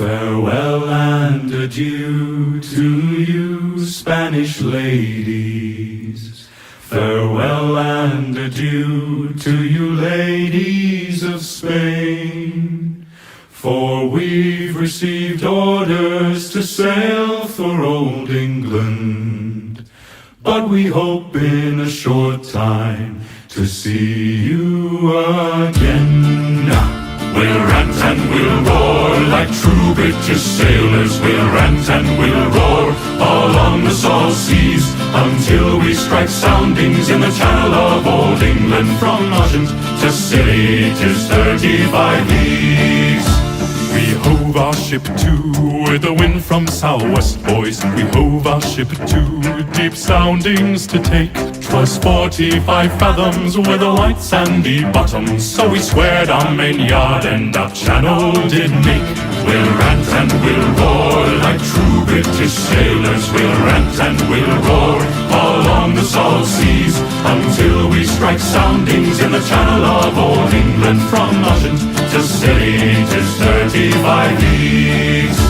Farewell and adieu to you, Spanish ladies. Farewell and adieu to you, ladies of Spain. For we've received orders to sail for old England, but we hope in a short time to see you again. We'll rant and we'll roar like true British sailors. We'll rant and we'll roar along the salt seas until we strike soundings in the channel of old England. From Oceans to Scilly, 'tis 35 leagues. We hove our ship to with the wind from southwest, boys. We hove our ship to deep soundings to take. 'Twas 45 fathoms with a white sandy bottom, so we squared our main yard and up channel did make. We'll rant and we'll roar like true British sailors. We'll rant and we'll roar along the salt seas until we strike soundings in the channel of old England. From Oceans to Scilly, 'tis 35 leagues.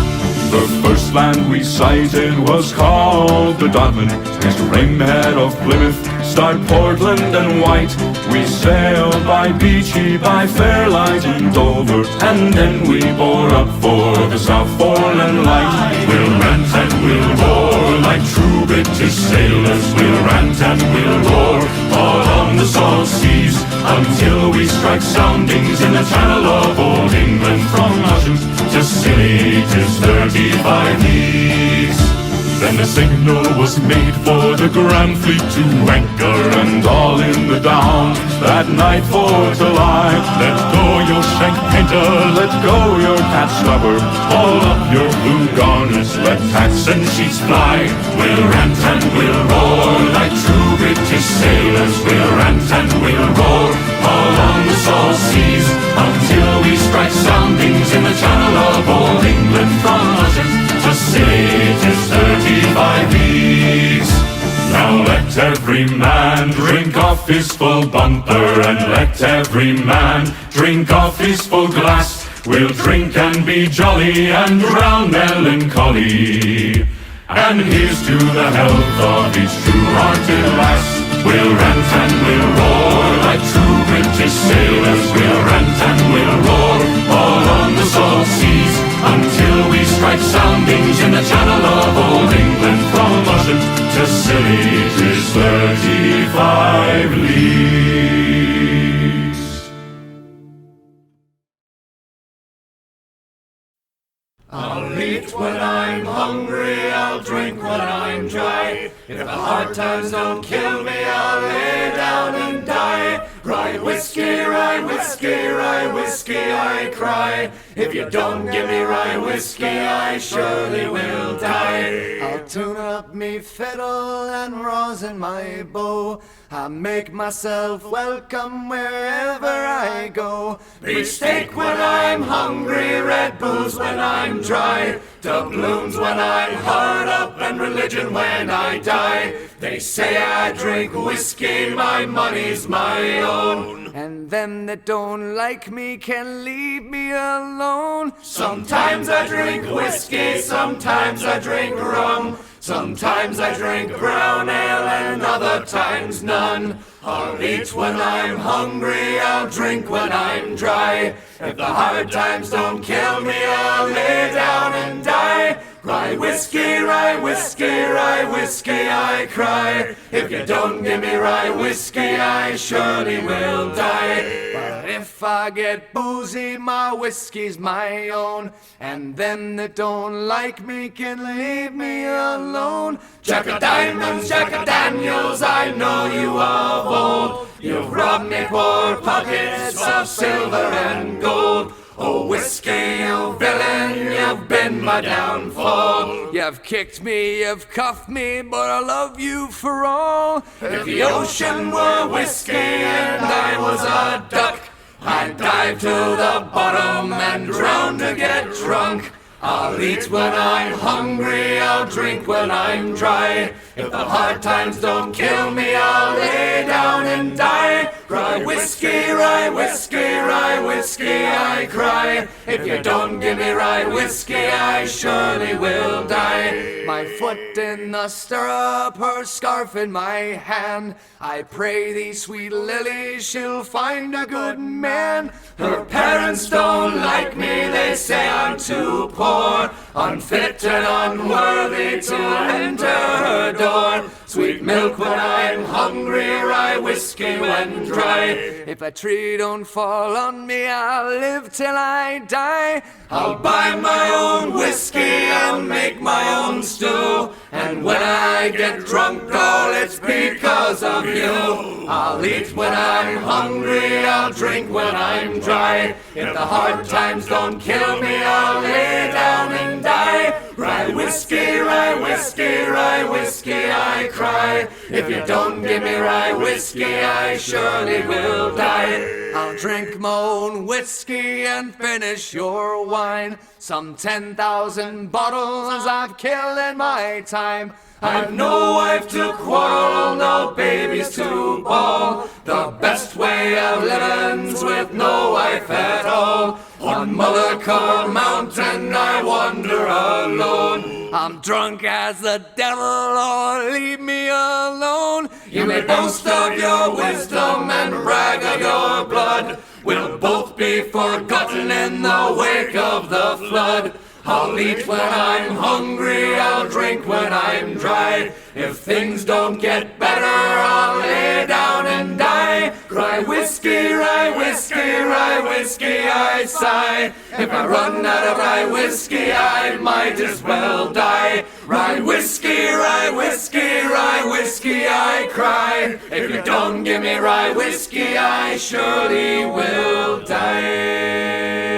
The first land we sighted was called the Dodman. East Ringhead of Plymouth, starred Portland and White. We sailed by Beachy, by Fairlight and Dover, and then we bore up for the South Foreland Light. We'll rant and we'll roar like true British sailors. We'll rant and we'll roar all on the salt seas until we strike soundings in the channel of old England. From Oceans to Scilly, 'tis 35 leagues. Then the signal was made for the Grand Fleet to anchor, and all in the Down that night for to lie. Let go your shank painter, let go your cat stopper, haul up your blue garners, let tacks and sheets fly. We'll rant and we'll roar like true British sailors. We'll rant and we'll roar all on the salt seas until we strike soundings in the channel of old England. From Oceans to Scilly, 'tis 35 leagues. Now let every man drink off his full bumper, and let every man drink off his full glass. We'll drink and be jolly and drown melancholy, and here's to the health of each true-hearted lass. We'll rant and we'll roar like true British sailors. We'll rant and we'll roar all on the salt seas until we strike soundings in the channel of old England. From Oceans to Scilly, 'tis 35 leagues. I'll eat when I'm hungry, I'll drink when I'm dry. If the hard times don't kill me, I'll lay down and die. Rye whiskey, rye whiskey, rye whiskey, I cry. If you don't give me rye whiskey, I surely will die. I'll tune up me fiddle and rosin my bow. I make myself welcome wherever I go. Beefsteak when I'm hungry, Red Bulls when I'm dry, doubloons when I'm hard up, and religion when I die. They say I drink whiskey, my money's my own, and them that don't like me can leave me alone. Sometimes I drink whiskey, sometimes I drink rum, sometimes I drink brown ale and other times none. I'll eat when I'm hungry, I'll drink when I'm dry. If the hard times don't kill me, I'll lay down and die. Rye whiskey, rye whiskey, rye whiskey, I cry. If you don't give me rye whiskey, I surely will die. But if I get boozy, my whiskey's my own, and them that don't like me can leave me alone. Jack of Diamonds, Jack of Daniels, I know you of old. You've robbed me poor pockets of silver and gold. Oh, whiskey, you villain, you've been my downfall. You've kicked me, you've cuffed me, but I love you for all. If the ocean were whiskey and I was a duck, I'd dive to the bottom and drown to get drunk. I'll eat when I'm hungry, I'll drink when I'm dry. If the hard times don't kill me, I'll lay down and die. Rye whiskey, rye whiskey, rye whiskey, I cry. If you don't give me rye whiskey, I surely will die. My foot in the stirrup, her scarf in my hand. I pray thee, sweet Lily, she'll find a good man. Her parents don't like me, they say I'm too poor, unfit and unworthy to enter her door. Sweet milk when I'm hungry, rye whiskey when dry. If a tree don't fall on me, I'll live till I die. I'll buy my own whiskey and make my own stew, and when I get drunk, oh, it's because of you. I'll eat when I'm hungry, I'll drink when I'm dry. If the hard times don't kill me, I'll lay down and die. Rye whiskey, rye whiskey, rye whiskey, I cry. If you don't give me rye whiskey, I surely will die. I'll drink my own whiskey and finish your wine. Some 10,000 bottles I've killed in my time. I've no wife to quarrel, no babies to bawl. The best way of living's with no wife at all. On Mullacar Mountain I wander alone. I'm drunk as the devil, or leave me alone. You may boast of your wisdom and brag of your blood. We'll both be forgotten in the wake of the flood. I'll eat when I'm hungry, I'll drink when I'm dry. If things don't get better, I'll lay down and die. Rye whiskey, rye whiskey, rye whiskey, I sigh. If I run out of rye whiskey, I might as well die. Rye whiskey, rye whiskey, rye whiskey, I cry. If you don't give me rye whiskey, I surely will die.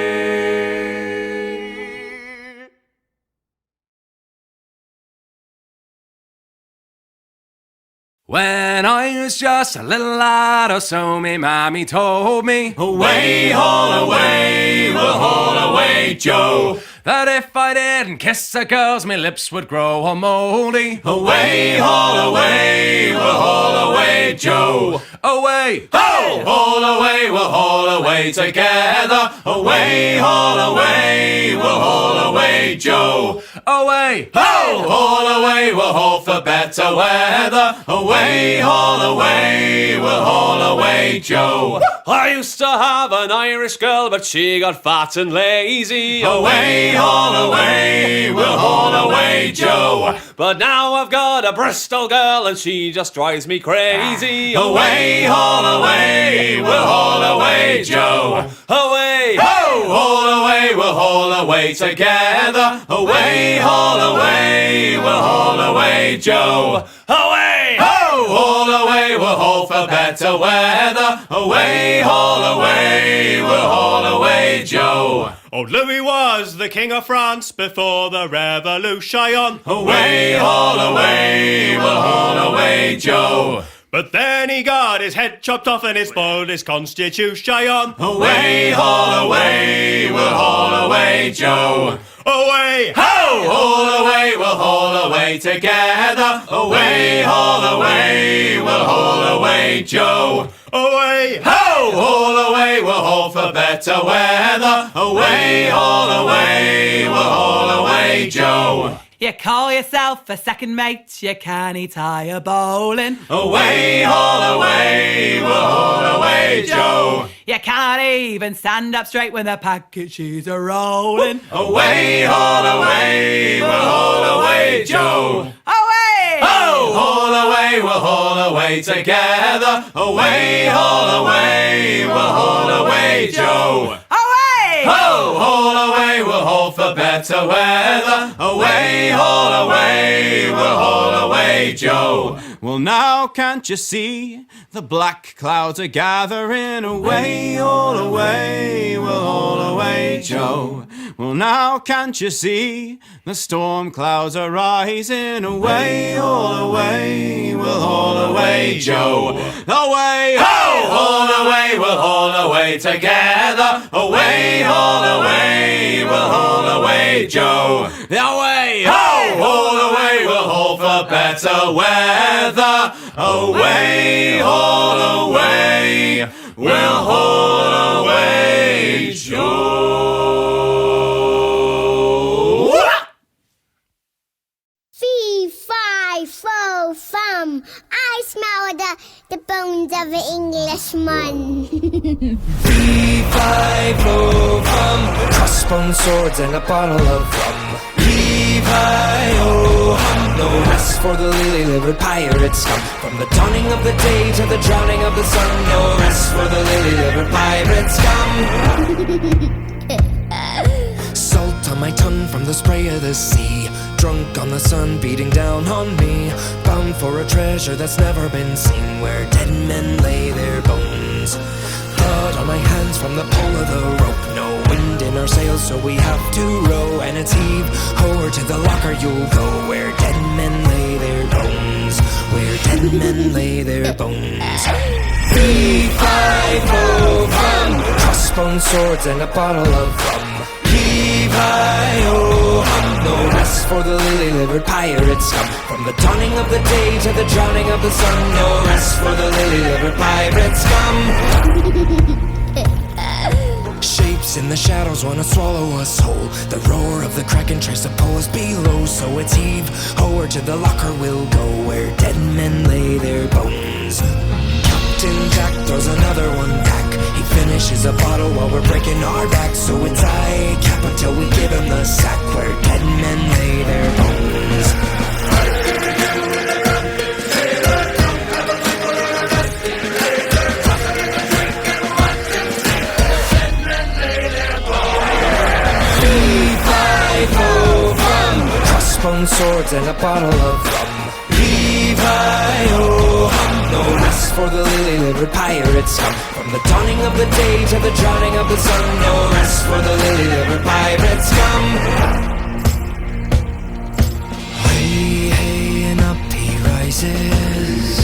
When I was just a little lad or so, me mammy told me, Away, haul away, we'll haul away, Joe. that if I didn't kiss a girls, me lips would grow all mouldy. Away, haul away, we'll haul away, Joe. Away! Ho! Haul away, we'll haul away together. Away, haul away, we'll haul away, Joe. Away! Ho! Haul away, we'll haul for better weather. Away, haul away, we'll haul away, Joe. I used to have an Irish girl, but she got fat and lazy. Away, haul away, we'll haul away, Joe. But now I've got a Bristol girl, and she just drives me crazy. Away, haul away, we'll haul away, Joe. Away! Ho! Haul away, we'll haul away together. Away, haul away, we'll haul away, Joe. Away! Ho! Haul away, we'll haul for better weather. Away, haul away, we'll haul away, Joe. Old Louis was the King of France before the Revolution. Away, haul away, we'll haul away, Joe. But then he got his head chopped off and it spoiled his constitution. Away, haul away, we'll haul away, Joe. Away! Ho! Haul away, we'll haul away together. Away, haul away, we'll haul away, Joe. Away! Ho! Haul away, we'll haul for better weather. Away, haul away, we'll haul away, Joe. You call yourself a second mate, you can't eat higher bowling. Away, haul away, we'll haul away, Joe. You can't even stand up straight when the packages are rolling. Away, haul away, we'll haul away, Joe. Away! Ho! Haul away, we'll haul away together. Away, haul away, we'll haul away, Joe. Away! Ho! Haul away, we'll haul for better weather. Away, haul away, we'll haul away, Joe. Well, now can't you see the black clouds are gathering? Away, all away, we'll all away, Joe. Well, now can't you see the storm clouds are rising? Away, all away, we'll all away, Joe. Away, Ho! Haul away, we'll haul away together. Away, haul away, we'll haul away, away, Joe. Away, ho, all away, we'll haul for better weather. Away, haul away, we'll haul away, Joe. Fee, fi, fo, fum. I smell the bones of an Englishman. Fee-fi-fo-fum, crossbones, swords, and a bottle of rum. Levi-o-hum, no rest for the lily-livered pirate scum. From the dawning of the day to the drowning of the sun, no rest for the lily-livered pirate scum. Salt on my tongue from the spray of the sea, drunk on the sun beating down on me, bound for a treasure that's never been seen, where dead men lay their bones. Blood on my hands from the pull of the rope, no wind in our sails so we have to row, and it's heave ho to the locker you'll go, where dead men lay their bones, where dead men lay their bones. Fee-fi-fo-fum, crossbones, swords, and a bottle of rum. Levi-o-hum, no rest for the lily-livered pirate scum. From the dawning of the day to the drowning of the sun, no rest for the lily-livered pirate scum. Shapes in the shadows wanna swallow us whole. The roar of the kraken tries to pull us below, so it's heave ho to the locker we'll go, where dead men lay their bones. Captain Jack throws another one back. He finishes a bottle while we're breaking our backs, so it's I cap until we give him the sack, where dead men lay their bones. Fee-fi-fo-fum, crossbones, swords, and a bottle of rum. Levi-o-hum, no rest for the lily-livered pirate scum. From the dawning of the day to the drowning of the sun, no rest for the lily-livered pirate scum. Way, hey, and up he rises.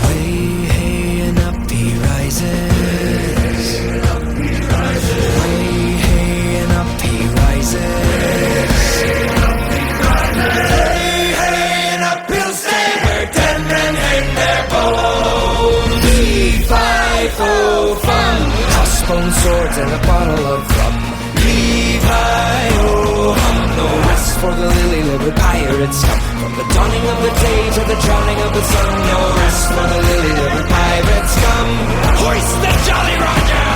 Way, hey, and up he rises. Way, hey, and up he rises. Fee-fi-fo-fum, crossbones, swords, and a bottle of rum. Levi-o-hum, no rest for the lily-livered pirate scum. From the dawning of the day to the drowning of the sun, no rest for the lily-livered pirate scum. Hoist the Jolly Roger!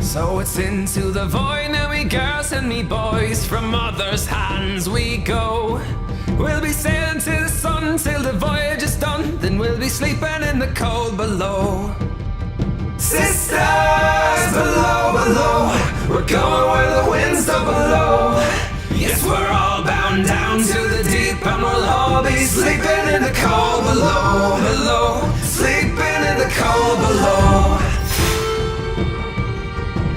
So it's into the void now, me girls and me boys, from others' hands we go. We'll be sailing to the sun till the voyage is done, then we'll be sleeping in the cold below. Sisters below, below, we're going where the winds don't blow. Yes, we're all bound down to the deep, and we'll all be sleeping in the cold below, below, sleeping in the cold below.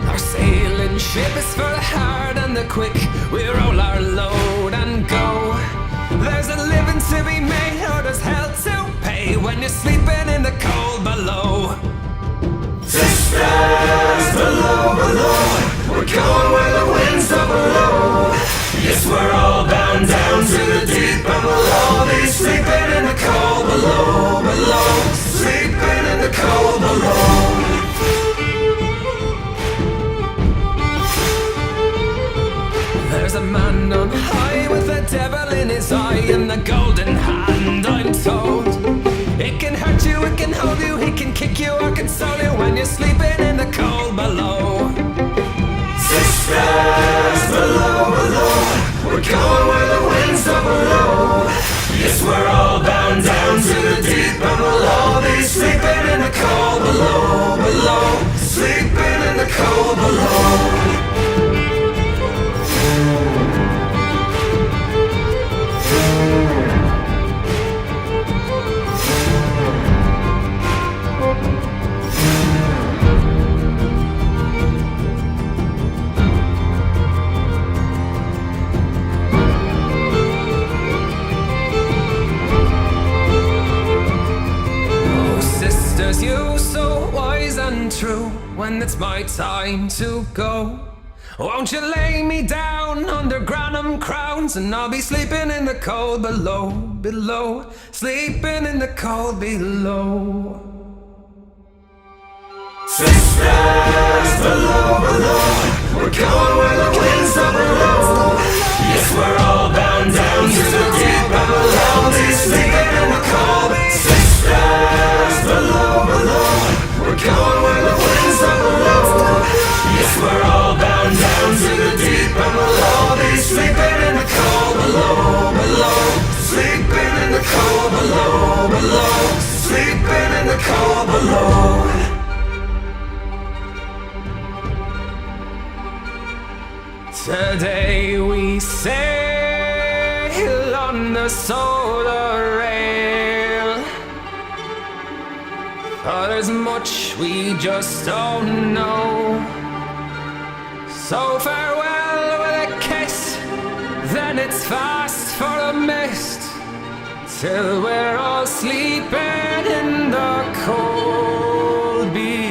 Our sailing ship is for the hard and the quick. We roll our load and go. There's a living to be made, or there's hell to pay when you're sleeping in the cold below. Sisters below, below, we're going where the winds don't blow. Yes, we're all bound down to the deep, and we'll all be sleeping in the cold below, below, sleeping in the cold below. There's a man on high with a devil in his eye and a golden hand, I'm told. It can hurt you, it can hold you, he can kick you or console you when you're sleeping in the cold below. Sisters below, below, we're going where the winds don't blow. Yes, we're all bound down to the deep, and we'll all be sleeping in the cold below, below, sleeping in the cold below. listen true when it's my time to go? Won't you lay me down under Granum crowns, and I'll be sleeping in the cold below, below, sleeping in the cold below. Sisters below, below, we're going where the winds are below. Yes, we're all bound down to the deep and below, be sleeping in the cold. Sisters below, below, we're going where the winds are below. Yes, we're all bound down to the deep and below, be sleeping in the cold below, below, sleeping in the cold below, below, sleeping in the cold below. Today we sail on the solar rail, but there's much we just don't know. So farewell with a kiss, then it's fast for a mist, till we're all sleeping in the cold below.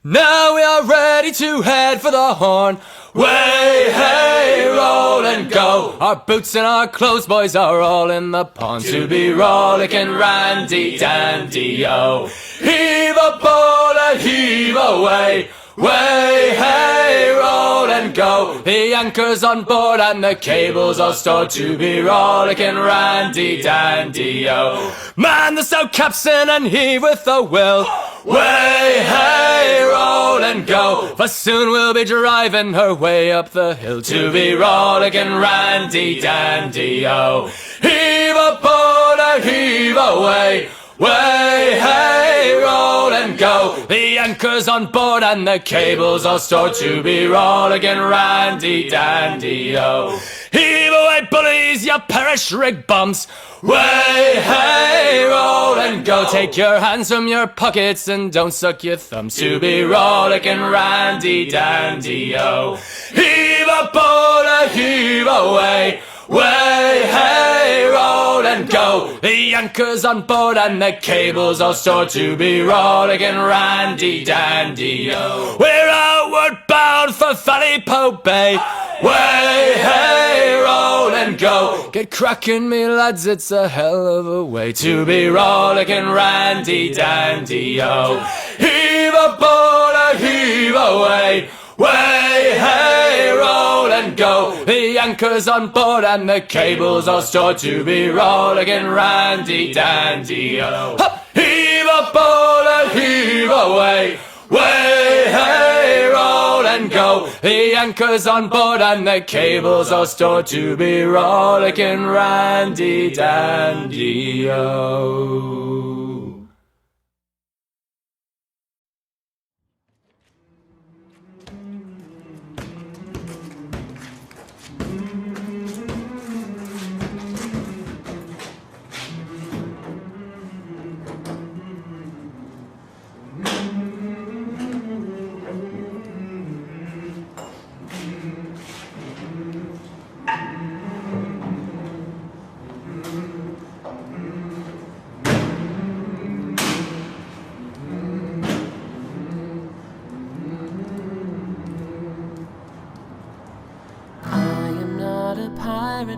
Now we are ready to head for the Horn. Way, hey, roll and go. Our boots and our clothes, boys, are all in the pond to be rollicking randy dandy, oh. Heave a boat and heave away. Way, hey, roll and go. The anchor's on board and the cables all stored to be rollicking randy dandy, oh. Man the stout capstan and heave with a will. Way, hey, roll and go. For soon we'll be driving her way up the hill to be rollicking randy dandy, oh. Heave a boat and heave away. Way, hey, roll and go. The anchor's on board and the cables all stored to be rollicking randy dandy, oh. Heave away, bullies, you perish rig bums. Way, hey, roll and go. Take your hands from your pockets and don't suck your thumbs to be rollicking randy dandy, oh. Heave a boat and heave away. Way, hey, roll and go. The anchor's on board and the cables all stored to be rollicking randy dandy, oh. We're outward bound for Valleypo Bay. Way, hey, roll and go. Get cracking, me lads, it's a hell of a way to be rollicking randy dandy, oh. Heave a boat and heave away. Way, hey, roll and go. The anchor's on board and the cables all stored to be rollicking randy dandy, oh. Heave a boat and heave away. Way, hey, roll and go. The anchor's on board and the cables all stored to be rollicking randy dandy, oh.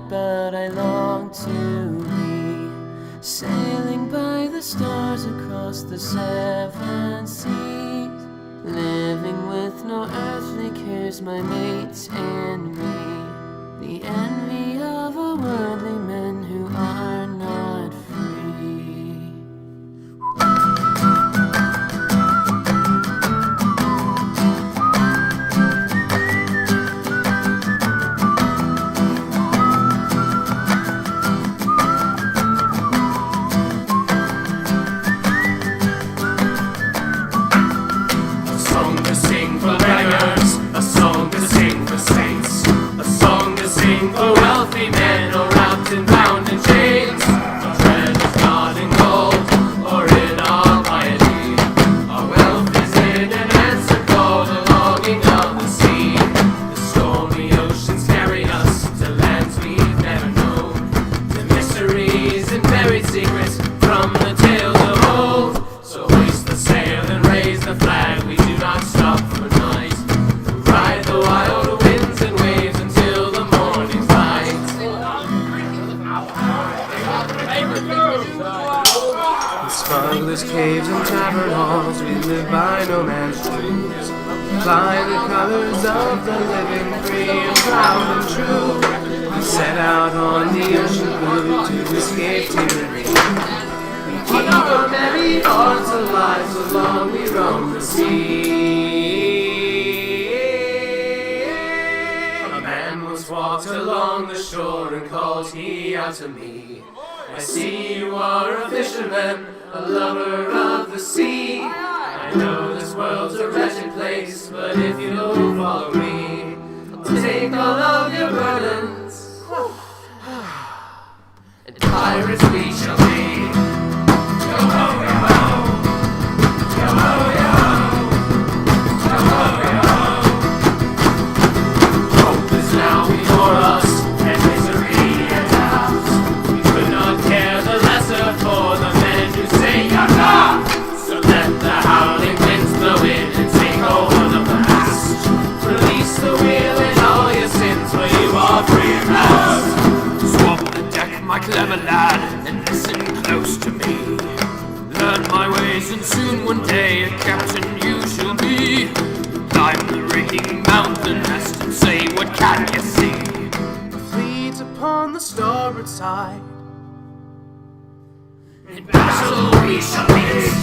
But I long to be sailing by the stars across the seven seas, living with no earthly cares, my mates and me, the envy of a worldly men who are not free. For wealthy men, or wrapped and bound in chains, our treasures not in gold, or in our piety. Our wealth is in an answer call, the longing of the sea. The stormy oceans carry us to land. endless caves and tavern halls, we live by no man's rules. Fly the colors of the living, free and proud and true. We set out on the ocean blue to escape tyranny. We keep our merry hearts alive so long we roam the sea. A man once walked along the shore and called he out to me, I see you are a fisherman, a lover of the sea. I know this world's a wretched place, but if you'll follow me, I'll take all of your burdens, and pirates we shall be. Yo ho, yo ho, yo ho, yo ho, yo ho, yo ho. Hope is now before us, and misery and doubt. We could not care the lesser for the men who say yaka. So let the howling winds blow in and take over the past. Release the wheel in all your sins, for you are free at last. Swap the deck, my clever lad, and listen close to me. Learn my ways, and soon one day a captain you shall be. Climb the raking mountain nest and say, what can you see? A fleet upon the starboard side. In battle we shall meet.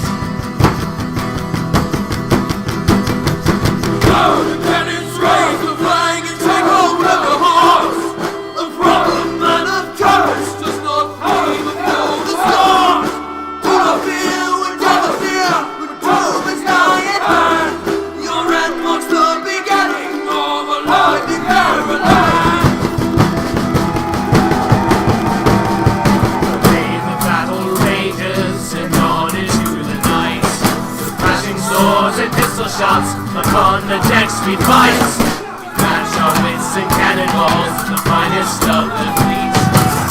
Now the cannons raise the flag and take hold of the horse. The problem man of courage does not flee before the storm. Do not fear, we'll never fear, the doom is nigh at hand. Your end marks the beginning of a lightning Caroline. The day the battle rages and on into the night, with crashing swords and pistol shots, upon the decks we fight. We match our wits and cannonballs, the finest of the fleet.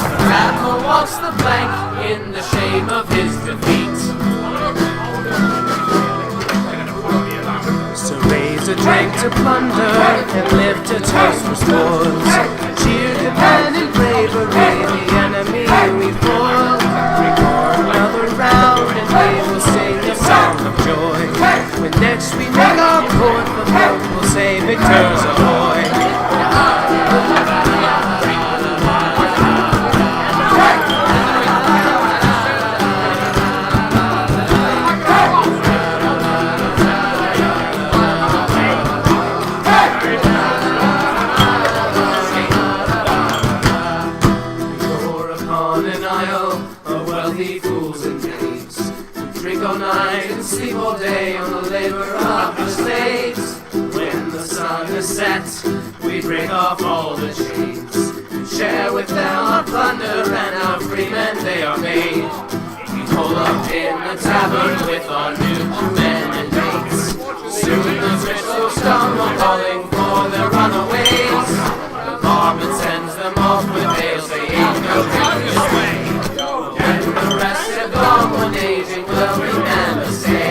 The admiral walks the plank in the shame of his defeat. So raise a drink to plunder and lift a toast for sports. Cheer the men in bravery, the enemy we foiled. Record another round and we will sing a song of joy. When next we make our port for port, we'll say victors ahoy. You're upon an isle of wealthy fools and babes. Drink all night and sleep all day on the labor of the slaves. When the sun is set, we break off all the chains and share with them our plunder and our free men they are made. We pull up in the tavern with our new men and mates. Soon the rich will stumble calling for their runaways. The barman sends them off with bales, they ain't no this way. And the rest have gone one aging will we never say.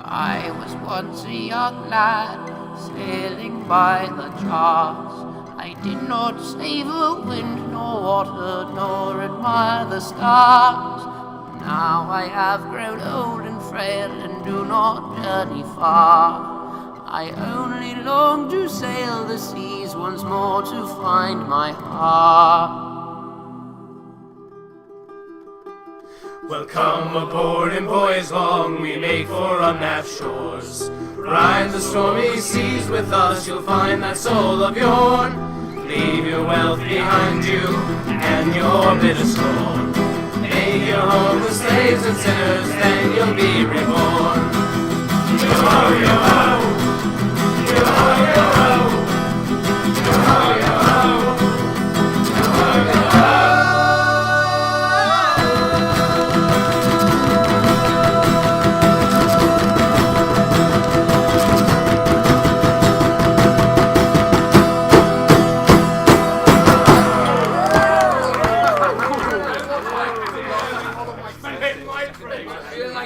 I was once a young lad, sailing by the Charles. I did not savor wind nor water, nor admire the stars. Now I have grown old and frail, and do not journey far. I only long to sail the seas once more to find my heart. Well, come aboard and boys long, we make for unnaf shores. Ride the stormy seas with us, you'll find that soul of yourn. Leave your wealth behind you and your bitter scorn. Make your home with slaves and sinners, then you'll be reborn. Yo-ho, yo-ho, yo-ho, yo-ho, yo-ho, yo-ho, yo-ho, yo-ho. Feel like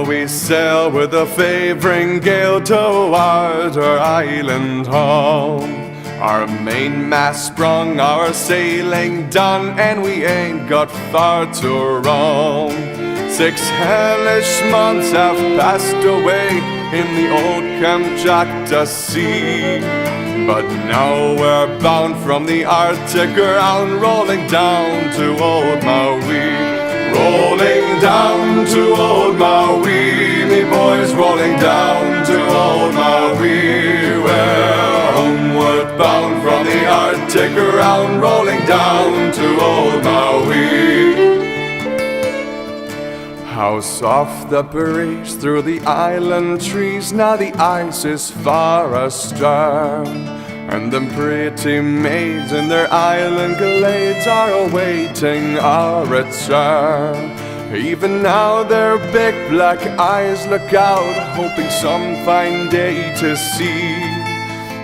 Now we sail with a favouring gale toward our island home. Our mainmast sprung, our sailing done, and we ain't got far to roam. 6 hellish months have passed away in the old Kamchatka Sea, but now we're bound from the Arctic around, rolling down to old Maui. Rolling down to old Maui, me boys, rolling down to old Maui. We're homeward bound from the Arctic around, rolling down to old Maui. How soft the breeze through the island trees, now the ice is far astern, and them pretty maids in their island glades are awaiting our return. Even now their big black eyes look out, hoping some fine day to see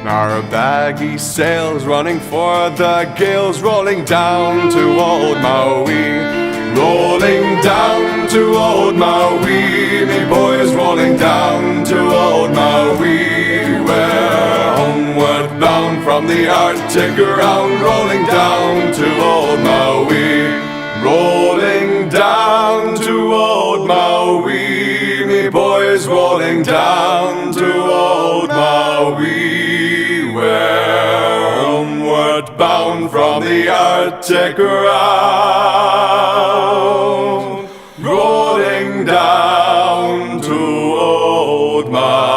our baggy sails running for the gales, rolling down to old Maui. Rolling down to old Maui, me boys, rolling down to old Maui. We're homeward bound from the Arctic around, rolling down to old Maui. Rolling down to old Maui, me boys, rolling down to old Maui. We're homeward bound from the Arctic around, rolling down to old Maui.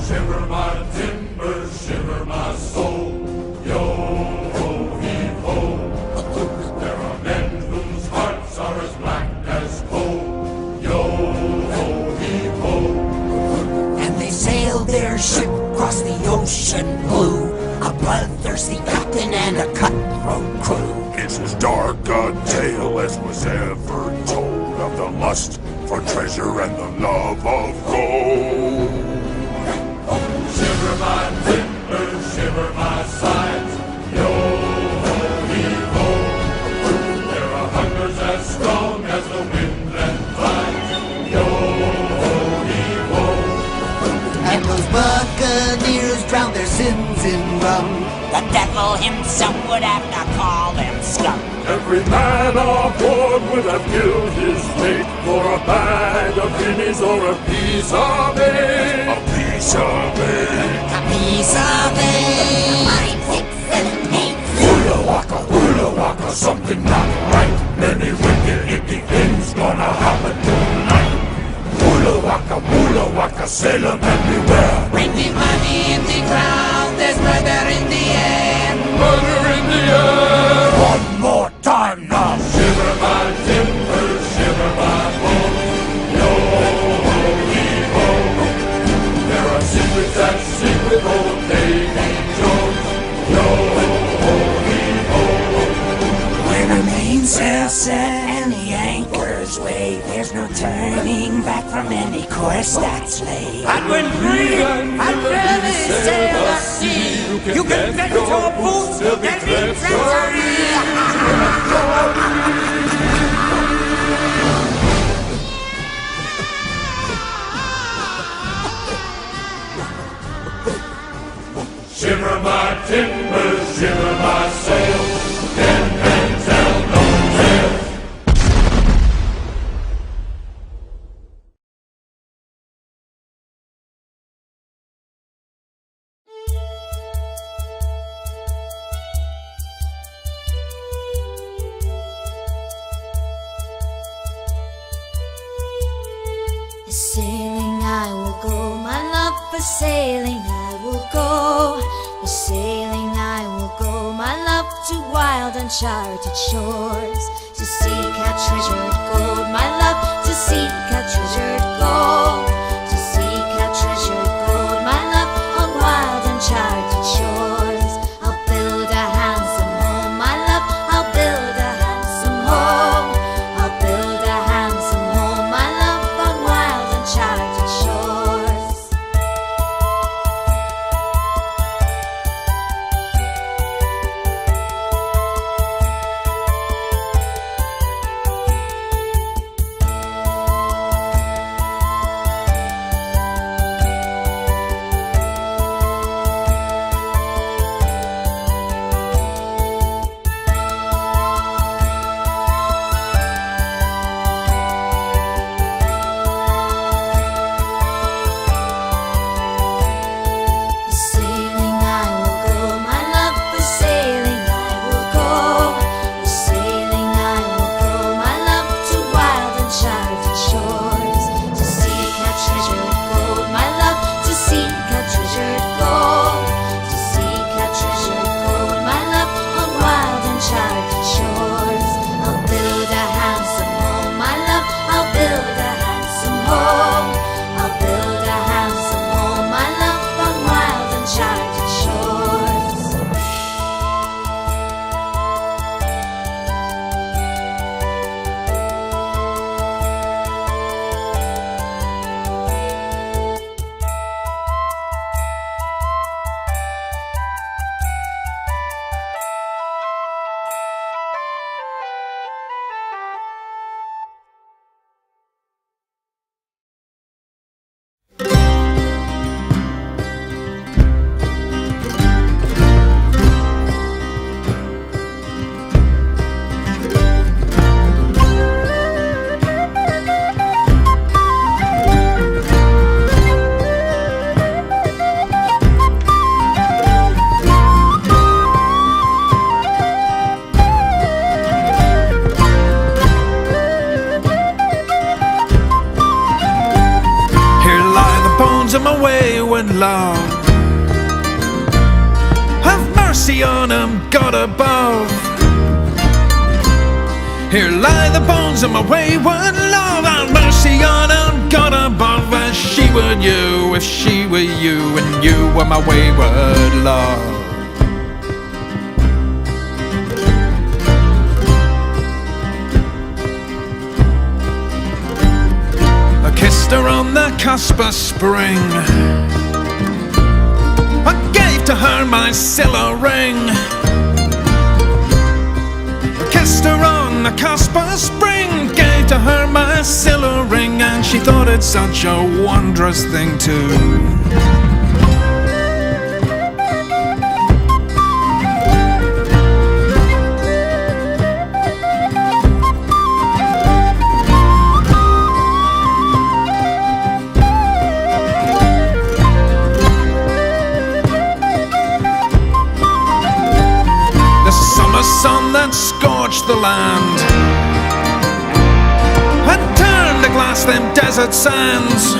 Shiver my timbers, shiver my soul. Yo-ho-hee-ho. There are men whose hearts are as black as coal. Yo-ho-hee-ho. And they sailed their ship across the ocean blue, a bloodthirsty captain and a cutthroat crew. It's as dark a tale as was ever told of the lust for treasure and the love of gold. Shiver my timbers, shiver my sides, yo-ho-hee-ho. There are hungers as strong as the wind and tides, yo-ho-hee-ho. And those buccaneers drowned their sins in rum. The devil himself would have to call them scum. Every man aboard would have killed his mate for a bag of guineas or a piece of bait. A piece of bait. A piece of bait. 5, 6, 7, 8. Hula waka, something not right. Many wicked, icky things gonna happen tonight. Hula waka, sailor man beware. Bring the money in the ground, there's murder in the air. Murder in the air. One more time now. Shiver my timbers, shiver my bones. Yo-ho-hee-ho. There are secrets at sea with old Davy Jones. Yo-ho-hee-ho. When the mainsail set and the anchors Skipper's way, there's no turning back from any course that's laid. And when free and fairly sail the sea, you can get your boots and be free. Shiver my timbers, shiver my sails, ten hands held no tails. Sailing I will go, my love, for sailing I will go. For sailing I will go, my love, to wild uncharted shores. To seek our treasured gold, my love, to seek our treasured gold. To seek our treasured gold, my love, on wild uncharted shores. I'll build a handsome home, my love, I'll build a handsome home. I'll build a handsome home, my love, on wild uncharted shores. of my wayward love. Have mercy on him, God above. Here lie the bones of my wayward love. Have mercy on him, God above. As she were you, if she were you, and you were my wayward love. I kissed her on the cusp of spring. I gave to her my silver ring. I kissed her on the cusp of spring, gave to her my silver ring, and she thought it such a wondrous thing too. Sun that scorched the land had turned to glass them desert sands.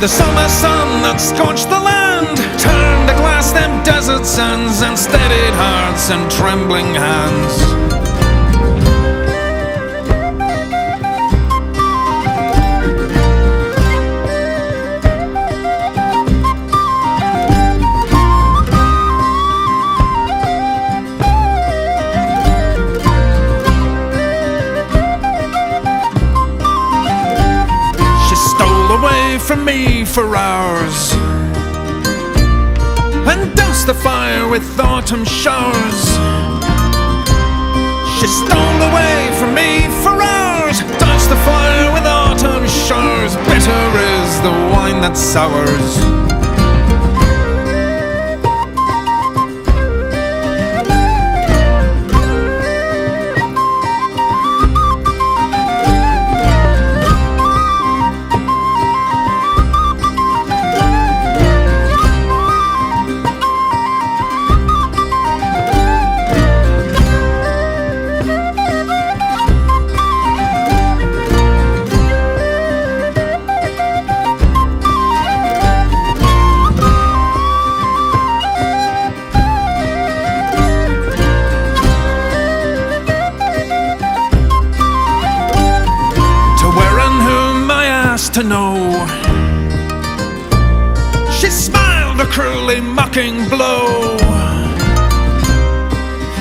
The summer sun that scorched the land turned to glass them desert sands, and steadied hearts and trembling hands. for hours and doused the fire with autumn showers. She stole away from me for hours, doused the fire with autumn showers. Bitter is the wine that sours. To know, she smiled a cruelly mocking blow.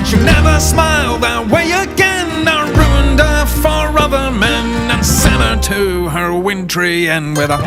She never smiled that way again. I ruined her for other men and sent her to her wintry end with a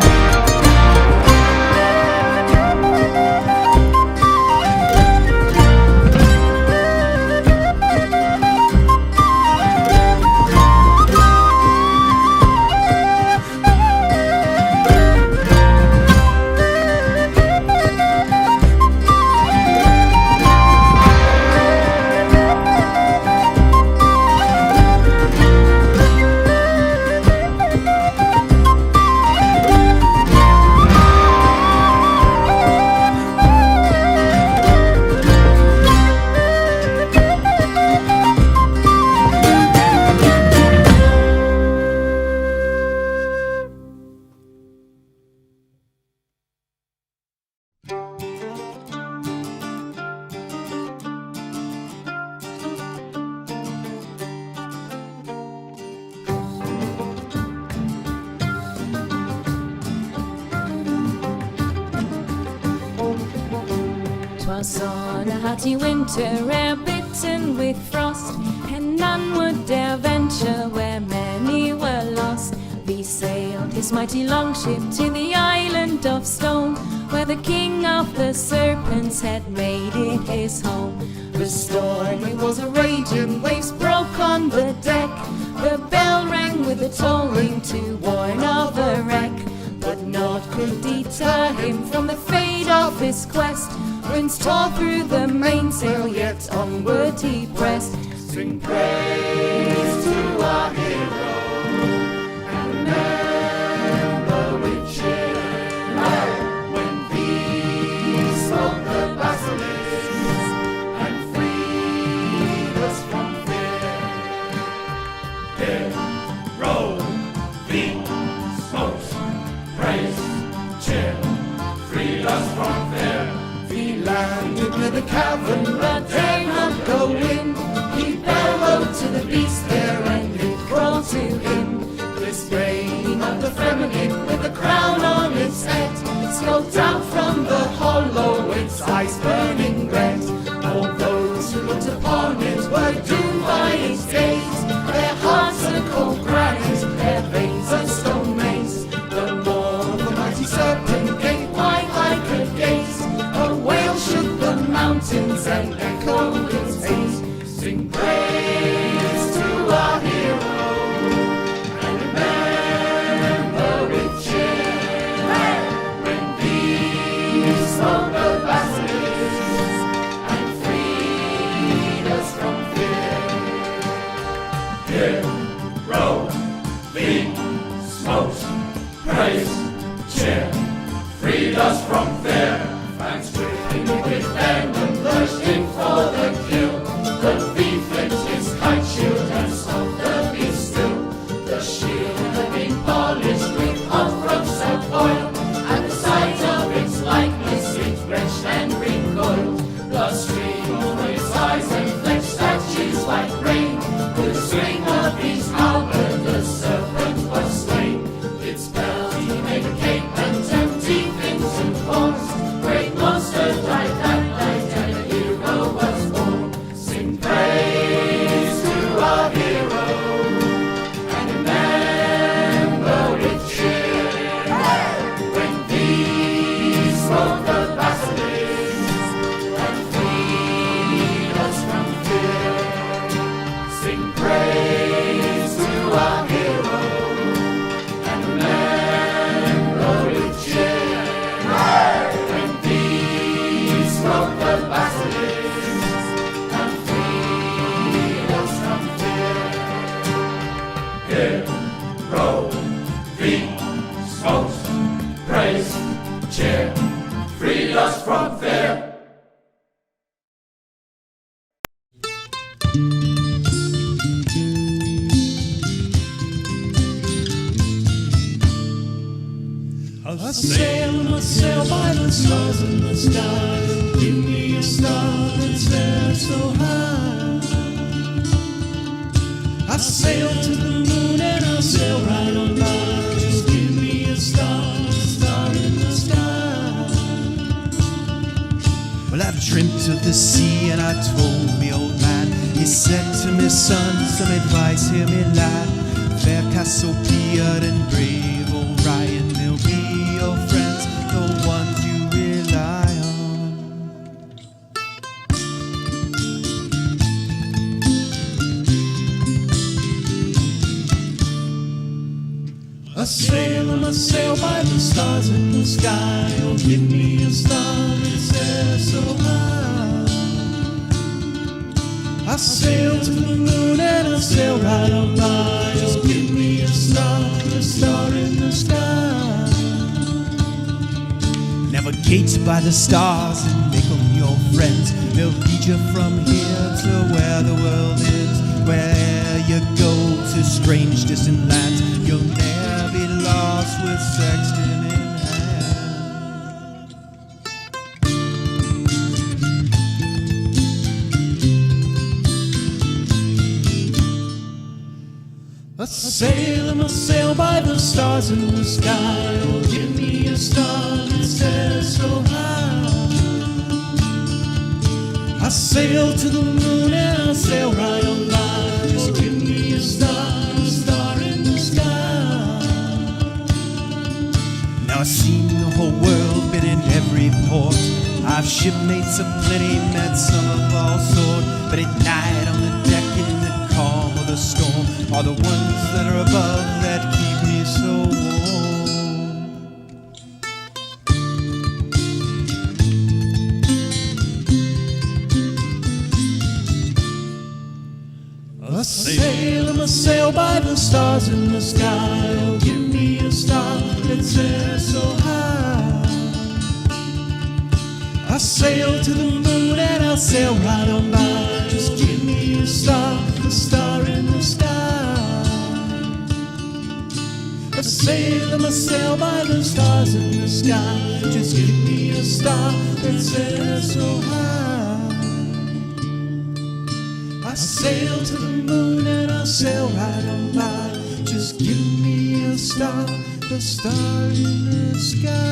Was on a hearty winter air bitten with frost, and none would dare venture where many were lost. We sailed his mighty longship to the island of stone, where the king of the serpents had made it his home. The storm, it was a raging, waves broke on the deck. The bell rang with a tolling to warn of a wreck, but naught could deter him from the fate of his quest. Winds tore through the mainsail, yet onward he pressed. Sing praise to our hero, and remember with cheer when we smote the basilisks and freed us from fear. Hero, we smote, praise, cheer, freed us from fear. We landed with a cavern, but dare not go in. He bellowed to the beast there, and it crawled to him. This brain of the feminine, with a crown on its head, scoped out from the hollow, its eyes burning red. All those who looked upon it were doomed by its gaze. Their hearts are cold granite, their veins are stone maze. The more the mighty serpent gave wide like a gaze, a whale shook the mountains and echoed its haze. Sing praise to our hero, and remember with cheer when we smote the basilisks and freed us from fear. Hero, we smote, praise, cheer, freed us from fear. Fangs dripping with venom, thirsting for the kill. The thief flicked his kite shield and smote the beast still. The shield had been polished with hot drops of oil. At the sight of its likeness, it wrenched and recoiled. Blood streamed from its eyes and flecked statues like rain. With the swing of his halberd, the serpent was slain. Its belt he made a cape and turned deep into horns. Great monster died that night, and a hero was born. Sing praise to our hero, and remember with cheer when we us from fear. I sail by the stars in the sky. Give me a star that's there so high. I sail to the moon and I'll sail right on by. Just give me a star in the sky. Well, I've dreamt of the sea and I told me old man. He said to me, son, some advice, hear me lad. Fair Cassiopeia and brave Orion, they'll be your friends, the ones you rely on. I sail by the stars in the sky. Oh, give me a star that's there so high. I sail to the moon and I sail right on by. Just give me a star in the sky. Navigate by the stars and make them your friends. They'll lead you from here to where the world is. Where you go to strange distant lands, you'll never be lost with sextant in hand. I sail by the stars in the sky. Oh, give me a star that's there so high. I sail to the moon and I sail right on by. Just give me a star in the sky. Now I've seen the whole world, been in every port. I've shipmates aplenty, met some of all sort. But at night on the deck in the calm of the storm are the ones that are above that keep me so warm. I sail by the stars in the sky. Oh, give me a star that's there so high. I sail to the moon and I'll sail right on by. Just give me a star in the sky. I sail by the stars in the sky. Just give me a star that's there so high. I sail to the moon and I'll sail right on by. Just give me a star in the sky.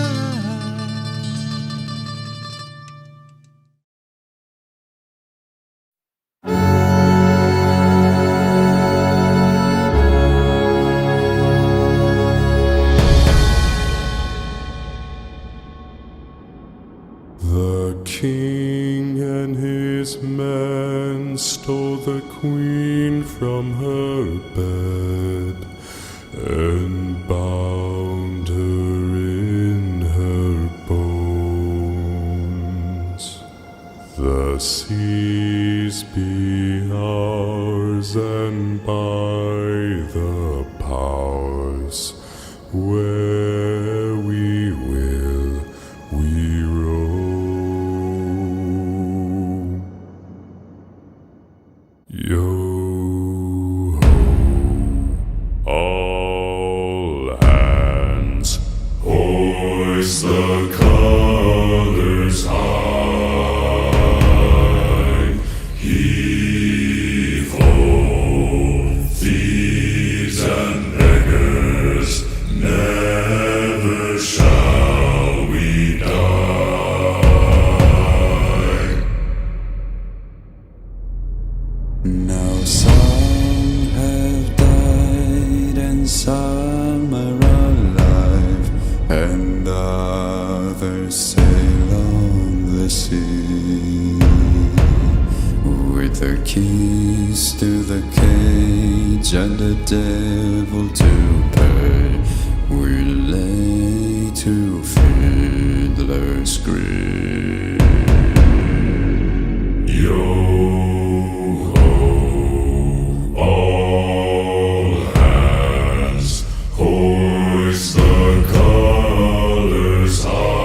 The king and his men stole the queen from her bed and bound her in her bones. The seas be ours, and by the powers where we will we roam. Yo ho, all hands, hoist the colors high. Heave ho, thieves and beggars, never shall we die. Now some have died and some are alive, and others sail on the sea. With the keys to the cage and the devil to pay, we lay to fiddler's grave. Yo ho, all hands, hoist the colors high.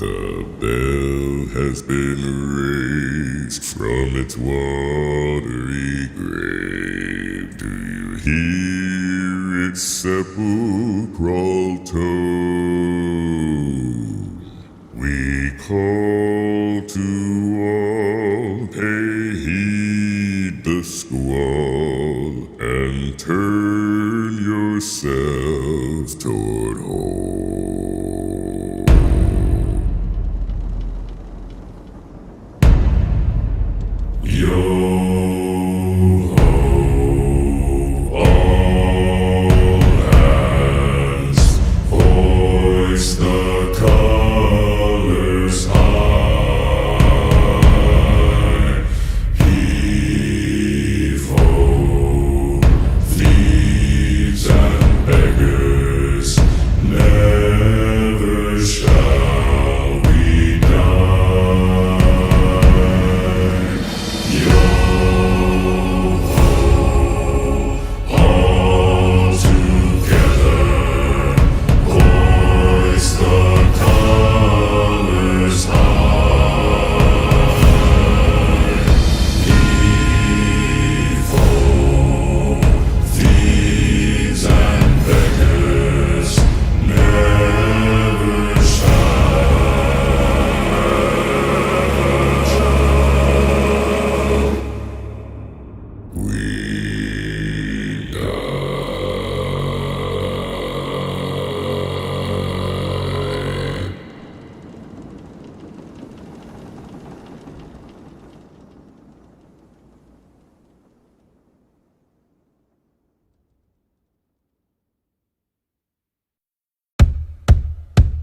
The bell has been raised from its watery grave. Do you hear its sepulchral tone? We call to all, pay heed the squall, and turn yourselves toward home. Yo-ho, all hands, hoist the colors high. Heave-ho, thieves and beggars, never shall we die. All together, hoist the colors high. Heave-ho, thieves and beggars, never shall we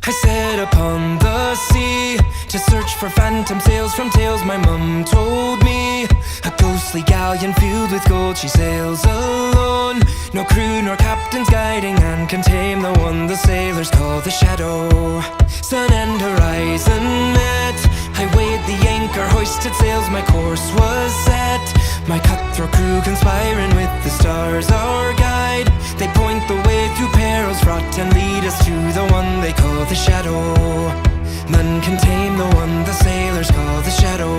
I set upon the sea to search for phantom sails from tales my mum told me. A ghostly galleon filled with gold, she sails alone. No crew nor captains guiding, and can tame the one the sailors call the shadow. Sun and horizon met, I weighed the anchor, hoisted sails, my course was set. My cutthroat crew conspiring with the stars our guide. They point the way through perils fraught and lead us to the one they call the shadow. None can tame the one the sailors call the shadow.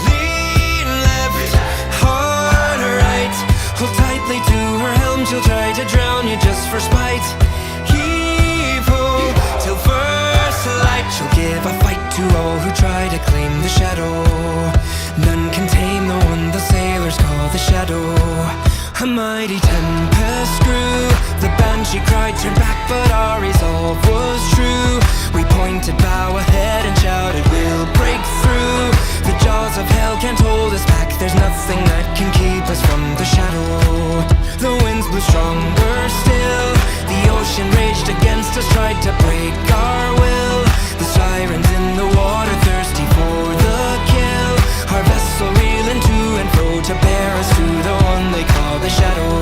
Lean left, hard right, hold tightly to her helm, she'll try to drown you just for spite. Heave-ho, till first light, she'll give a fight to all who try to claim the shadow. None can tame the one the sailors call the shadow. A mighty tempest grew, the banshee cried, turn back, but our resolve was true. We pointed bow ahead and shouted, we'll break through. The jaws of hell can't hold us back, there's nothing that can keep us from the shadow. The winds blew stronger still, the ocean raged against us, tried to break our will. The sirens in the water thirsty for the kill, our vessel reeling to and fro to bear us to the one they call the shadow.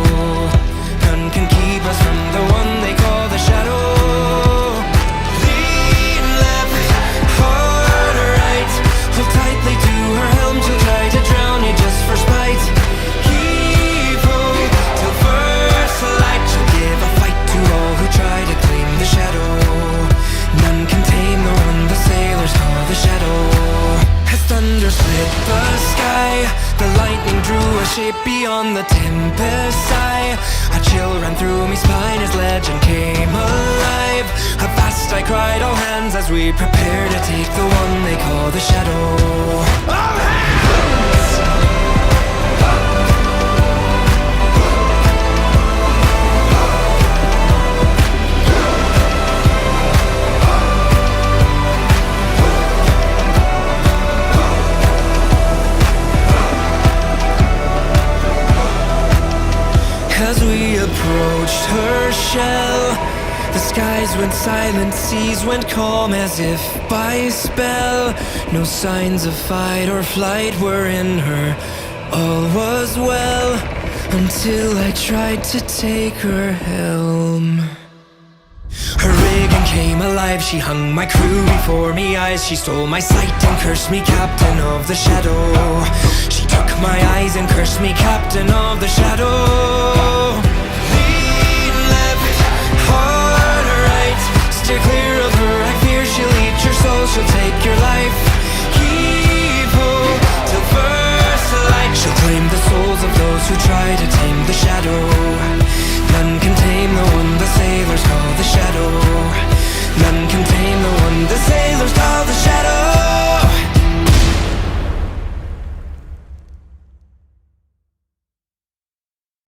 None can keep us from the one they call the shadow. Lean left, hard right, hold tightly to her helm, she'll try to drown you just for spite. Heave-ho, till first light, she'll give a fight to all who try to claim the shadow. None can tame the one the sailors call the shadow. As thunder split the sky, the lightning drew a shape beyond the tempest sigh. A chill ran through me spine as legend came alive. A fast I cried, all hands, as we prepare to take the one they call the shadow. All hands! As we approached her shell, the skies went silent, seas went calm as if by spell. No signs of fight or flight were in her, all was well, until I tried to take her helm. Her rigging came alive, she hung my crew before me eyes. She stole my sight and cursed me captain of the shadow. She took my eyes and cursed me captain of the shadow. Lean left, hard right, steer clear of her, I fear she'll shadow.